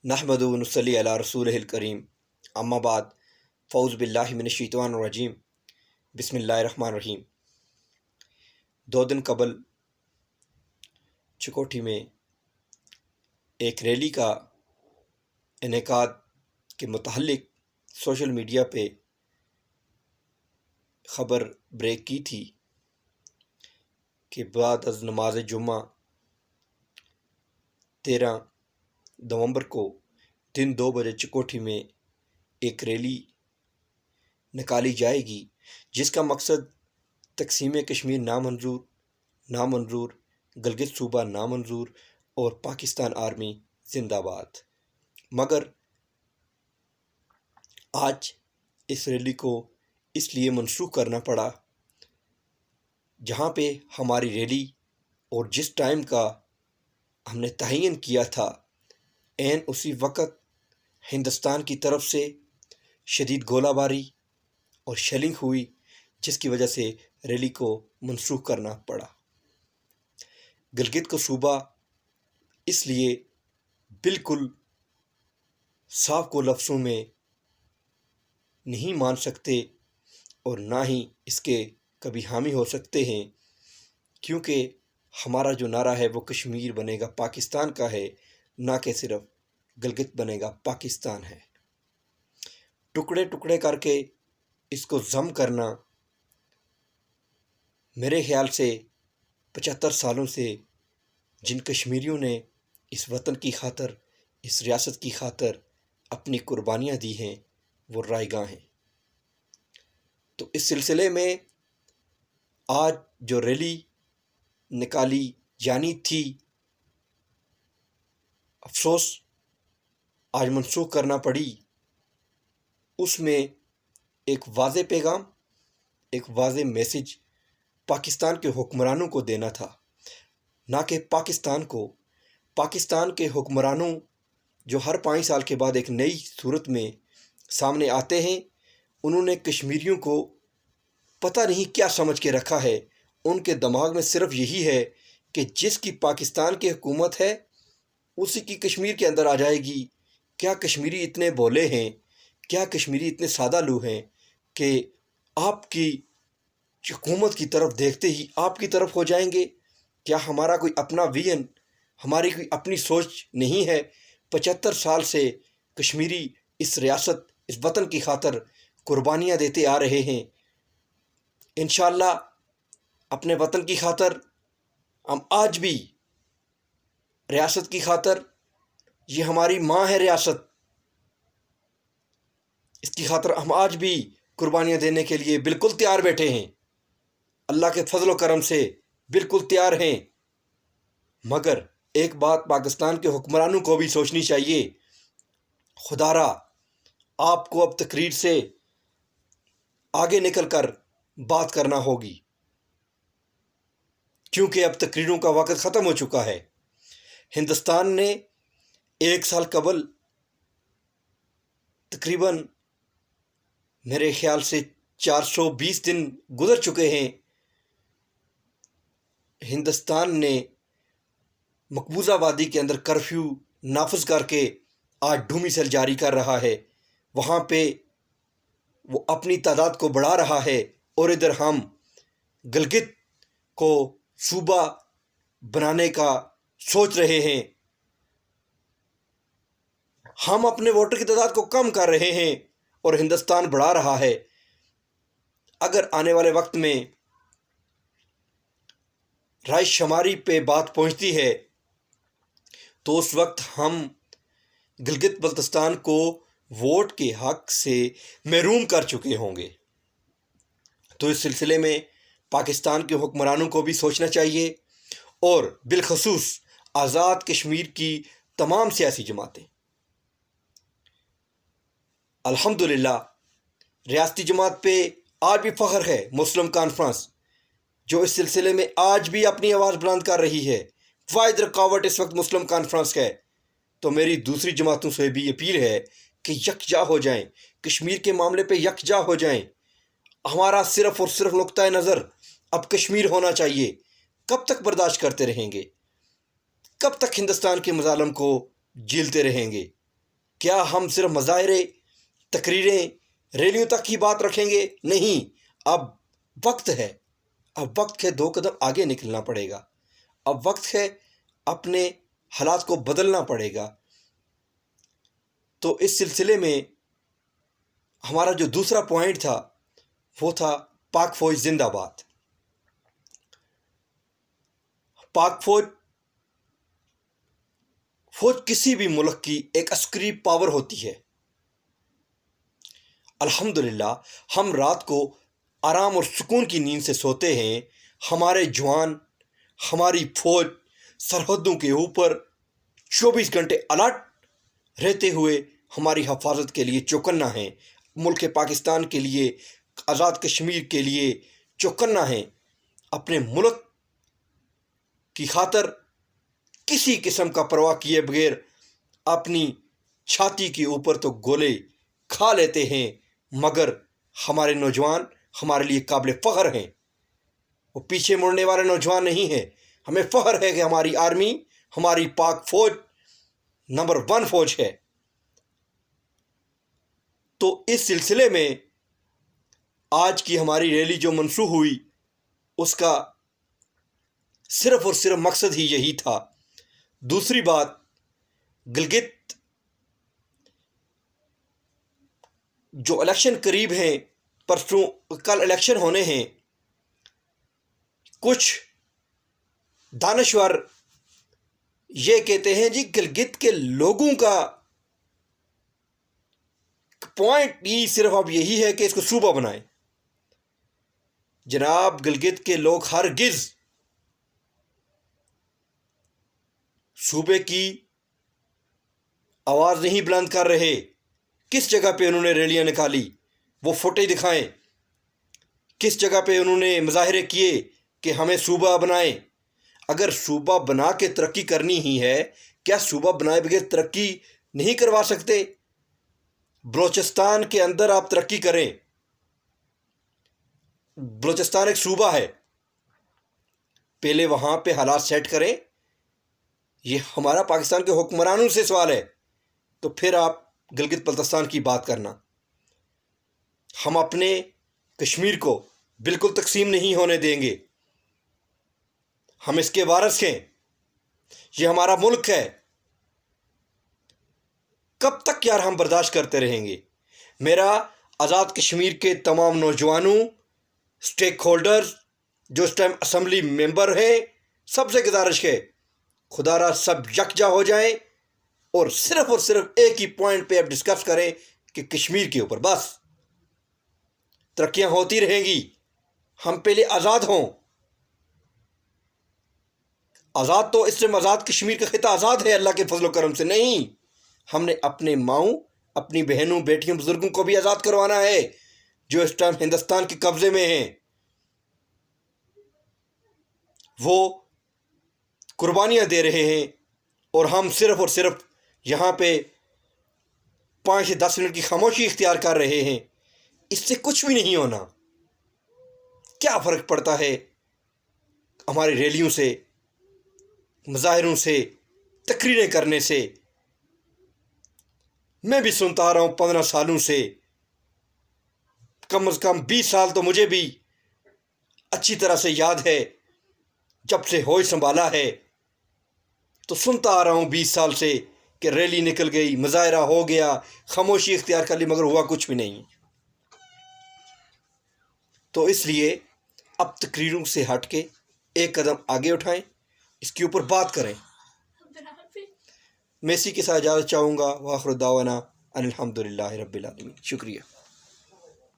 نحمدہ و نصلی علی رسولہ الکریم، اما بعد، فاعوذ باللہ من الشیطان الرجیم، بسم اللہ الرحمن الرحیم۔ 2 دن قبل چکوٹھی میں ایک ریلی کا انعقاد کے متعلق سوشل میڈیا پہ خبر بریک کی تھی کہ بعد از نماز جمعہ 13 نومبر کو دن 2 بجے چکوٹھی میں ایک ریلی نکالی جائے گی، جس کا مقصد تقسیم کشمیر نامنظور، گلگت صوبہ نامنظور اور پاکستان آرمی زندہ باد۔ مگر آج اس ریلی کو اس لیے منسوخ کرنا پڑا جہاں پہ ہماری ریلی اور جس ٹائم کا ہم نے تعین کیا تھا عین اسی وقت ہندوستان کی طرف سے شدید گولہ باری اور شیلنگ ہوئی، جس کی وجہ سے ریلی کو منسوخ کرنا پڑا۔ گلگت کو صوبہ اس لیے بالکل صاف کو لفظوں میں نہیں مان سکتے اور نہ ہی اس کے کبھی حامی ہو سکتے ہیں، کیونکہ ہمارا جو نعرہ ہے وہ کشمیر بنے گا پاکستان کا ہے، نہ کہ صرف گلگت بنے گا پاکستان ہے۔ ٹکڑے ٹکڑے کر کے اس کو ضم کرنا میرے خیال سے 75 سالوں سے جن کشمیریوں نے اس وطن کی خاطر، اس ریاست کی خاطر اپنی قربانیاں دی ہیں، وہ رائے گاں ہیں۔ تو اس سلسلے میں آج جو ریلی نکالی جانی تھی، افسوس آج منسوخ کرنا پڑی۔ اس میں ایک واضح پیغام، ایک واضح میسج پاکستان کے حکمرانوں کو دینا تھا، نہ کہ پاکستان کو۔ پاکستان کے حکمرانوں جو ہر 5 سال کے بعد ایک نئی صورت میں سامنے آتے ہیں، انہوں نے کشمیریوں کو پتہ نہیں کیا سمجھ کے رکھا ہے۔ ان کے دماغ میں صرف یہی ہے کہ جس کی پاکستان کی حکومت ہے اسی کی کشمیر کے اندر آ جائے گی۔ کیا کشمیری اتنے بولے ہیں، کیا کشمیری اتنے سادہ لو ہیں کہ آپ کی حکومت کی طرف دیکھتے ہی آپ کی طرف ہو جائیں گے؟ کیا ہمارا کوئی اپنا ویژن، ہماری کوئی اپنی سوچ نہیں ہے؟ 75 سال سے کشمیری اس ریاست، اس وطن کی خاطر قربانیاں دیتے آ رہے ہیں۔ انشاءاللہ اپنے وطن کی خاطر ہم آج بھی، ریاست کی خاطر، یہ ہماری ماں ہے ریاست، اس کی خاطر ہم آج بھی قربانیاں دینے کے لیے بالکل تیار بیٹھے ہیں، اللہ کے فضل و کرم سے بالکل تیار ہیں۔ مگر ایک بات پاکستان کے حکمرانوں کو بھی سوچنی چاہیے، خدا را آپ کو اب تقریر سے آگے نکل کر بات کرنا ہوگی، کیونکہ اب تقریروں کا وقت ختم ہو چکا ہے۔ ہندوستان نے 1 سال قبل تقریباً میرے خیال سے 420 دن گزر چکے ہیں، ہندوستان نے مقبوضہ وادی کے اندر کرفیو نافذ کر کے آج ڈھو مثل جاری کر رہا ہے۔ وہاں پہ وہ اپنی تعداد کو بڑھا رہا ہے اور ادھر ہم گلگت کو صوبہ بنانے کا سوچ رہے ہیں۔ ہم اپنے ووٹر کی تعداد کو کم کر رہے ہیں اور ہندوستان بڑھا رہا ہے۔ اگر آنے والے وقت میں رائے شماری پہ بات پہنچتی ہے تو اس وقت ہم گلگت بلتستان کو ووٹ کے حق سے محروم کر چکے ہوں گے۔ تو اس سلسلے میں پاکستان کے حکمرانوں کو بھی سوچنا چاہیے، اور بالخصوص آزاد کشمیر کی تمام سیاسی جماعتیں۔ الحمدللہ ریاستی جماعت پہ آج بھی فخر ہے، مسلم کانفرنس جو اس سلسلے میں آج بھی اپنی آواز بلند کر رہی ہے۔ واحد رکاوٹ اس وقت مسلم کانفرنس ہے۔ تو میری دوسری جماعتوں سے بھی اپیل ہے کہ یکجا ہو جائیں، کشمیر کے معاملے پہ یکجا ہو جائیں۔ ہمارا صرف اور صرف نقطۂ نظر اب کشمیر ہونا چاہیے۔ کب تک برداشت کرتے رہیں گے؟ کب تک ہندوستان کے مظالم کو جھیلتے رہیں گے؟ کیا ہم صرف مظاہرے، تقریریں، ریلیوں تک کی بات رکھیں گے؟ نہیں، اب وقت ہے، اب وقت ہے 2 قدم آگے نکلنا پڑے گا، اب وقت ہے اپنے حالات کو بدلنا پڑے گا۔ تو اس سلسلے میں ہمارا جو دوسرا پوائنٹ تھا وہ تھا پاک فوج زندہ باد۔ پاک فوج کسی بھی ملک کی ایک عسکری پاور ہوتی ہے۔ الحمدللہ ہم رات کو آرام اور سکون کی نیند سے سوتے ہیں۔ ہمارے جوان، ہماری فوج سرحدوں کے اوپر 24 گھنٹے الرٹ رہتے ہوئے ہماری حفاظت کے لیے چوکنا ہیں، ملک پاکستان کے لیے، آزاد کشمیر کے لیے چوکنا ہیں۔ اپنے ملک کی خاطر کسی قسم کا پرواہ کیے بغیر اپنی چھاتی کے اوپر تو گولے کھا لیتے ہیں، مگر ہمارے نوجوان ہمارے لیے قابل فخر ہیں، وہ پیچھے مڑنے والے نوجوان نہیں ہیں۔ ہمیں فخر ہے کہ ہماری آرمی، ہماری پاک فوج نمبر 1 فوج ہے۔ تو اس سلسلے میں آج کی ہماری ریلی جو منسوخ ہوئی، اس کا صرف اور صرف مقصد ہی یہی تھا۔ دوسری بات، گلگت جو الیکشن قریب ہیں، کل الیکشن ہونے ہیں، کچھ دانشور یہ کہتے ہیں جی گلگت کے لوگوں کا پوائنٹ ہی صرف اب یہی ہے کہ اس کو صوبہ بنائیں۔ جناب، گلگت کے لوگ ہرگز صوبے کی آواز نہیں بلند کر رہے۔ کس جگہ پہ انہوں نے ریلیاں نکالی، وہ فوٹے دکھائیں۔ کس جگہ پہ انہوں نے مظاہرے کیے کہ ہمیں صوبہ بنائیں۔ اگر صوبہ بنا کے ترقی کرنی ہی ہے، کیا صوبہ بنائے بغیر ترقی نہیں کروا سکتے؟ بلوچستان کے اندر آپ ترقی کریں، بلوچستان ایک صوبہ ہے، پہلے وہاں پہ حالات سیٹ کریں۔ یہ ہمارا پاکستان کے حکمرانوں سے سوال ہے، تو پھر آپ گلگت بلتستان کی بات کرنا۔ ہم اپنے کشمیر کو بالکل تقسیم نہیں ہونے دیں گے، ہم اس کے وارث ہیں، یہ ہمارا ملک ہے۔ کب تک یار ہم برداشت کرتے رہیں گے؟ میرا آزاد کشمیر کے تمام نوجوانوں، اسٹیک ہولڈرز جو اس ٹائم اسمبلی ممبر ہیں، سب سے گزارش ہے، خدا را سب یکجا ہو جائیں اور صرف ایک ہی پوائنٹ پہ اب ڈسکس کریں کہ کشمیر کے اوپر بس ترقیاں ہوتی رہیں گی۔ ہم پہلے آزاد ہوں، آزاد تو اس سے آزاد کشمیر کا خطہ آزاد ہے اللہ کے فضل و کرم سے نہیں، ہم نے اپنے ماؤں، اپنی بہنوں، بیٹیوں، بزرگوں کو بھی آزاد کروانا ہے جو اس ٹائم ہندوستان کے قبضے میں ہیں۔ وہ قربانیاں دے رہے ہیں اور ہم صرف یہاں پہ 5 سے 10 منٹ کی خاموشی اختیار کر رہے ہیں۔ اس سے کچھ بھی نہیں ہونا۔ کیا فرق پڑتا ہے ہماری ریلیوں سے، مظاہروں سے، تقریریں کرنے سے؟ میں بھی سنتا آ رہا ہوں 15 سالوں سے، کم از کم 20 سال تو مجھے بھی اچھی طرح سے یاد ہے، جب سے ہوش سنبھالا ہے تو سنتا آ رہا ہوں 20 سال سے کہ ریلی نکل گئی، مظاہرہ ہو گیا، خاموشی اختیار کر لی، مگر ہوا کچھ بھی نہیں۔ تو اس لیے اب تقریروں سے ہٹ کے ایک قدم آگے اٹھائیں، اس کے اوپر بات کریں۔ میں اسی کے ساتھ اجازت چاہوں گا۔ وآخر دعوانا ان الحمدللہ رب العالمین۔ شکریہ۔